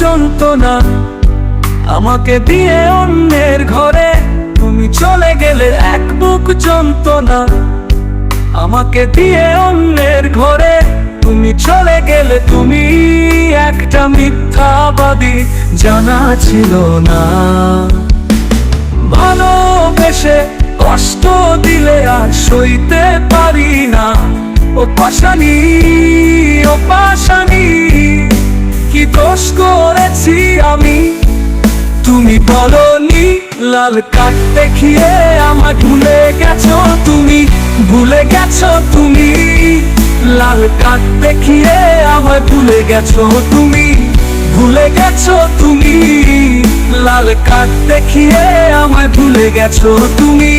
যন্ত্রণা আমাকে দিয়ে অন্যের ঘরে তুমি চলে গেলে। এক বুক যন্ত্রণা আমাকে দিয়ে অন্যের ঘরে তুমি চলে গেলে। তুমি একটা মিথ্যাবাদী, জানা ছিল না ভালোবেসে কষ্ট দিলে আর সইতে পারি না। ও পাশানি, ও পাশানি, কি দোষ করেছি আমি? তুমি বলনি লাল কাঠ দেখিয়ে আমায় ভুলে গেছো তুমি, ভুলে গেছো তুমি। লাল কাঠ দেখিয়ে আমায় ভুলে গেছো তুমি, ভুলে গেছো তুমি। লাল কাঠ দেখিয়ে আমায় ভুলে গেছো তুমি।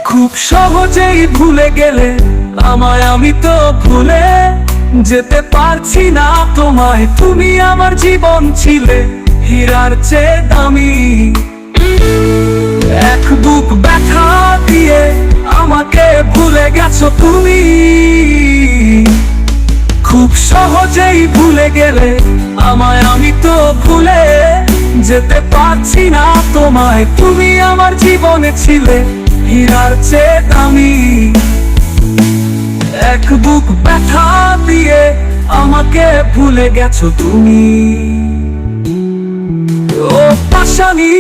খুব সহজেই ভুলে গেলে আমায়, আমি তো ভুলে যেতে পারছি না তোমায়। তুমি আমার জীবন ছিলে হীরার চেয়ে দামি। এক বুক ব্যথা দিয়ে আমাকে ভুলে গেছো তুমি। খুব সহজেই ভুলে গেলে আমায়, আমি তো ভুলে যেতে পারছি না তোমায়। তুমি আমার জীবনে ছিলে হীরার চেয়ে দামি। এক বুক ব্যথা দিয়ে আমাকে ভুলে গেছো তুমি। ও পাশানি,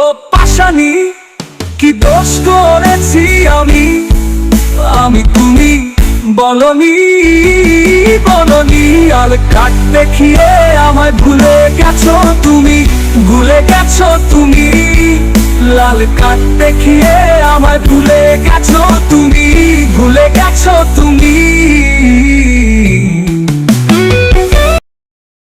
ও পাশানি, কি দোষ করেছি আমি? আমি তুমি বলনি, বলনি। আর কাঠ দেখিয়ে আমায় ভুলে গেছো তুমি, ভুলে গেছো তুমি। লাল কাঠ দেখিয়ে আমায় ভুলে গেছো তুমি, ভুলে গেছো তুমি।